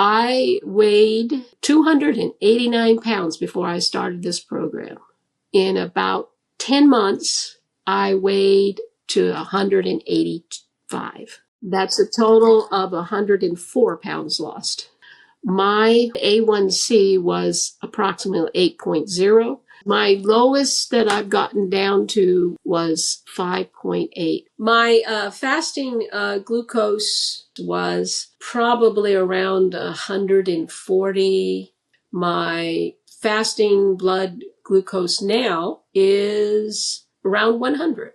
I weighed 289 pounds before I started this program. In about 10 months, I weighed to 185. That's a total of 104 pounds lost. My A1C was approximately 8.0. My lowest that I've gotten down to was 5.8. My fasting glucose was probably around 140. My fasting blood glucose now is around 100.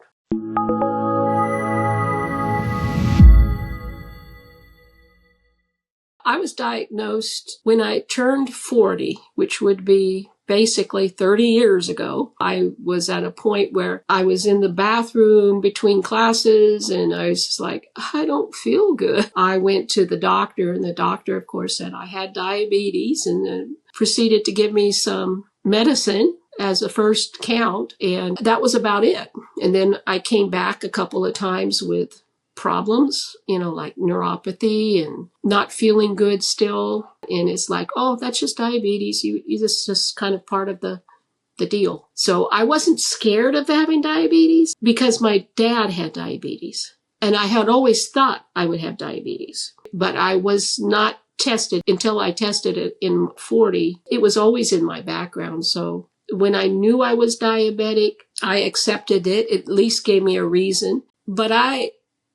I was diagnosed when I turned 40, which would be basically 30 years ago. I was at a point where I was in the bathroom between classes and I was just like, I don't feel good. I went to the doctor and the doctor, of course, said I had diabetes and proceeded to give me some medicine as a first count. And that was about it. And then I came back a couple of times with problems, like neuropathy and not feeling good still. And it's like, oh, that's just diabetes. This is just kind of part of the deal. So I wasn't scared of having diabetes because my dad had diabetes. And I had always thought I would have diabetes, but I was not tested until I tested it in 40. It was always in my background. So when I knew I was diabetic, I accepted it. It at least gave me a reason. But I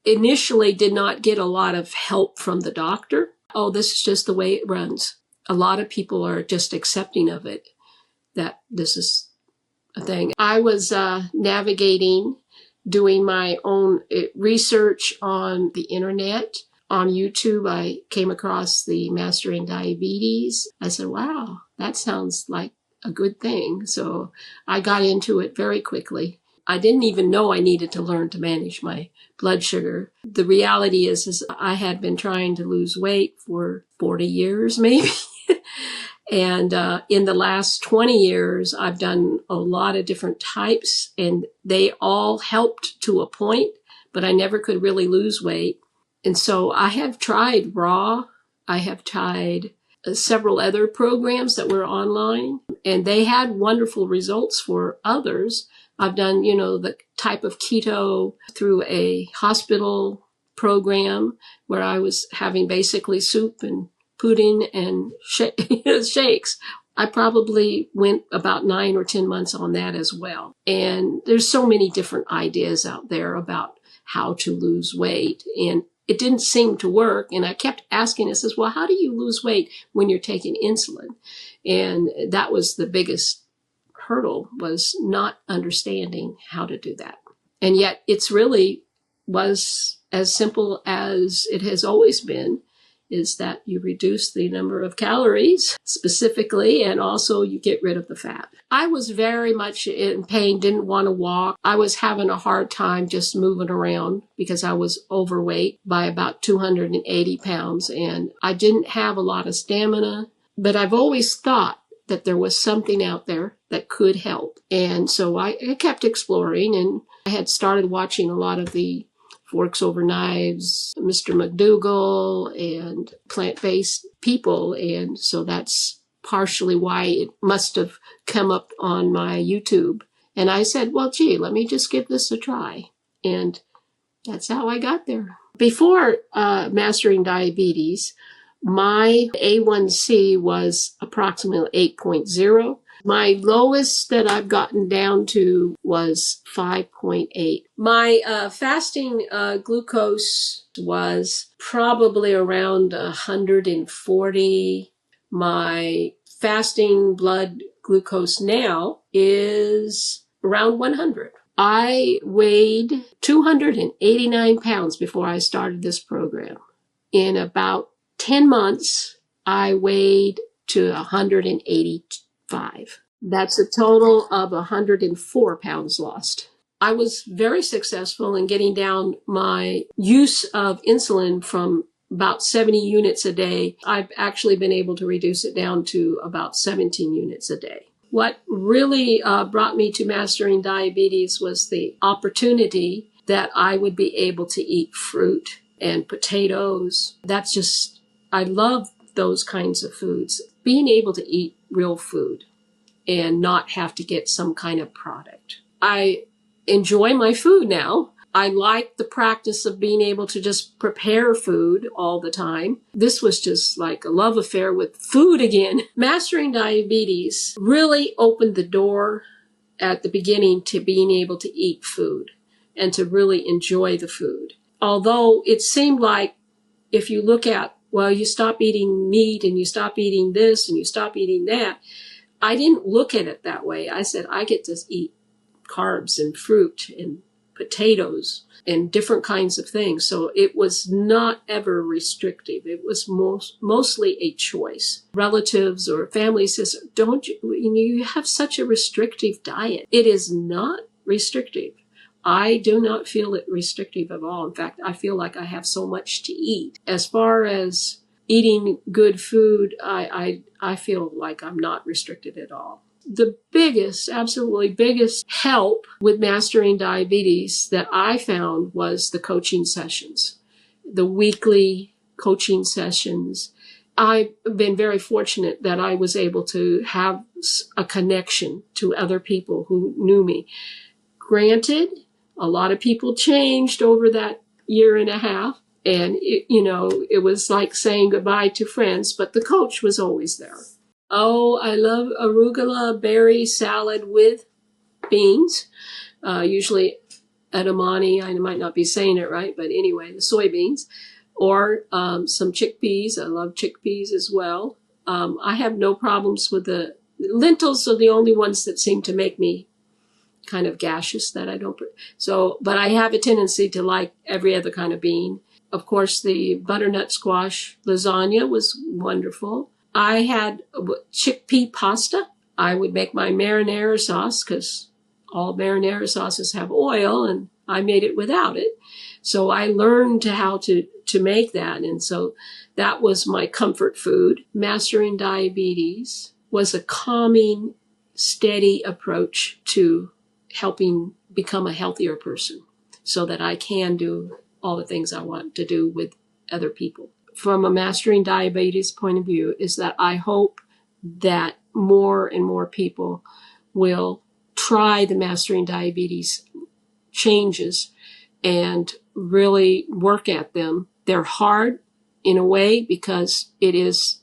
initially did not get a lot of help from the doctor. Oh, this is just the way it runs. A lot of people are just accepting of it, that this is a thing. I was navigating, doing my own research on the internet. On YouTube, I came across the Mastering Diabetes. I said, wow, that sounds like a good thing. So I got into it very quickly. I didn't even know I needed to learn to manage my blood sugar. The reality is I had been trying to lose weight for 40 years, maybe. And in the last 20 years, I've done a lot of different types, and they all helped to a point, but I never could really lose weight. And so I have tried raw. I have tried several other programs that were online, and they had wonderful results for others. I've done, the type of keto through a hospital program where I was having basically soup and pudding and shakes. I probably went about 9 or 10 months on that as well. And there's so many different ideas out there about how to lose weight. And it didn't seem to work. And I kept asking, well, how do you lose weight when you're taking insulin? And that was the biggest hurdle, was not understanding how to do that. And yet it's really was as simple as it has always been, is that you reduce the number of calories specifically, and also you get rid of the fat. I was very much in pain, didn't want to walk. I was having a hard time just moving around because I was overweight by about 280 pounds, and I didn't have a lot of stamina. But I've always thought that there was something out there that could help. And so I kept exploring, and I had started watching a lot of the Forks Over Knives, Mr. McDougall, and plant-based people. And so that's partially why it must have come up on my YouTube. And I said, well, gee, let me just give this a try. And that's how I got there. Before Mastering Diabetes, my A1C was approximately 8.0. My lowest that I've gotten down to was 5.8. My fasting glucose was probably around 140. My fasting blood glucose now is around 100. I weighed 289 pounds before I started this program. In about 10 months, I weighed to 185. That's a total of 104 pounds lost. I was very successful in getting down my use of insulin from about 70 units a day. I've actually been able to reduce it down to about 17 units a day. What really brought me to Mastering Diabetes was the opportunity that I would be able to eat fruit and potatoes. I love those kinds of foods. Being able to eat real food and not have to get some kind of product. I enjoy my food now. I like the practice of being able to just prepare food all the time. This was just like a love affair with food again. Mastering diabetes really opened the door at the beginning to being able to eat food and to really enjoy the food. Although it seemed like if you look at, well, you stop eating meat and you stop eating this and you stop eating that, I didn't look at it that way. I said, I get to eat carbs and fruit and potatoes and different kinds of things. So it was not ever restrictive. It was mostly a choice. Relatives or family says, you have such a restrictive diet. It is not restrictive. I do not feel it restrictive at all. In fact, I feel like I have so much to eat. As far as eating good food, I feel like I'm not restricted at all. The absolutely biggest help with mastering diabetes that I found was the coaching sessions, the weekly coaching sessions. I've been very fortunate that I was able to have a connection to other people who knew me. Granted, a lot of people changed over that year and a half. And, it was like saying goodbye to friends, but the coach was always there. Oh, I love arugula berry salad with beans, usually edamame. I might not be saying it right, but anyway, the soybeans, or some chickpeas. I love chickpeas as well. I have no problems with the lentils are the only ones that seem to make me kind of gaseous that I don't. But I have a tendency to like every other kind of bean. Of course, the butternut squash lasagna was wonderful. I had chickpea pasta. I would make my marinara sauce because all marinara sauces have oil, and I made it without it. So I learned how to make that. And so that was my comfort food. Mastering diabetes was a calming, steady approach to helping become a healthier person so that I can do all the things I want to do with other people. From a mastering diabetes point of view is that I hope that more and more people will try the mastering diabetes changes and really work at them. They're hard in a way because it is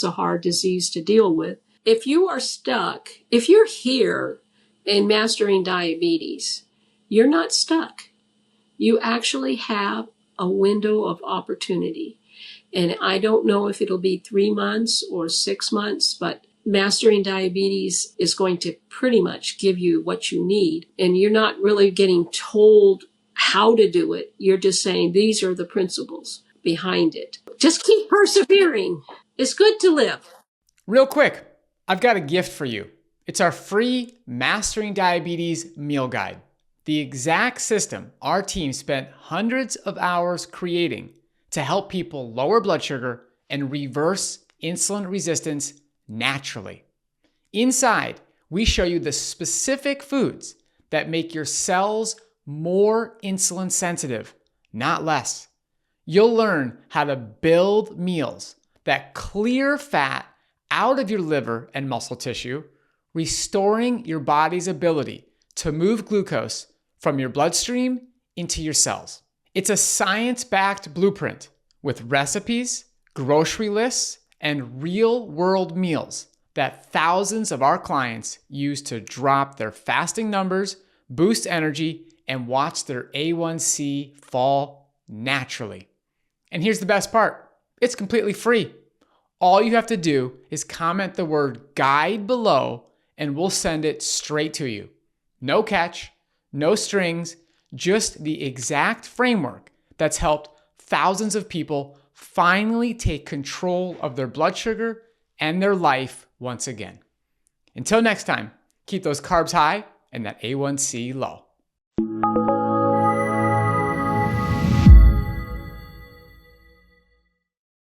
a hard disease to deal with. If you are stuck, if you're here in mastering diabetes, you're not stuck. You actually have a window of opportunity. And I don't know if it'll be 3 months or 6 months, but mastering diabetes is going to pretty much give you what you need. And you're not really getting told how to do it. You're just saying these are the principles behind it. Just keep persevering. It's good to live. Real quick, I've got a gift for you. It's our free Mastering Diabetes Meal Guide. The exact system our team spent hundreds of hours creating to help people lower blood sugar and reverse insulin resistance naturally. Inside, we show you the specific foods that make your cells more insulin sensitive, not less. You'll learn how to build meals that clear fat out of your liver and muscle tissue, restoring your body's ability to move glucose from your bloodstream into your cells. It's a science-backed blueprint with recipes, grocery lists, and real-world meals that thousands of our clients use to drop their fasting numbers, boost energy, and watch their A1C fall naturally. And here's the best part. It's completely free. All you have to do is comment the word guide below and we'll send it straight to you. No catch, no strings, just the exact framework that's helped thousands of people finally take control of their blood sugar and their life once again. Until next time, keep those carbs high and that A1C low.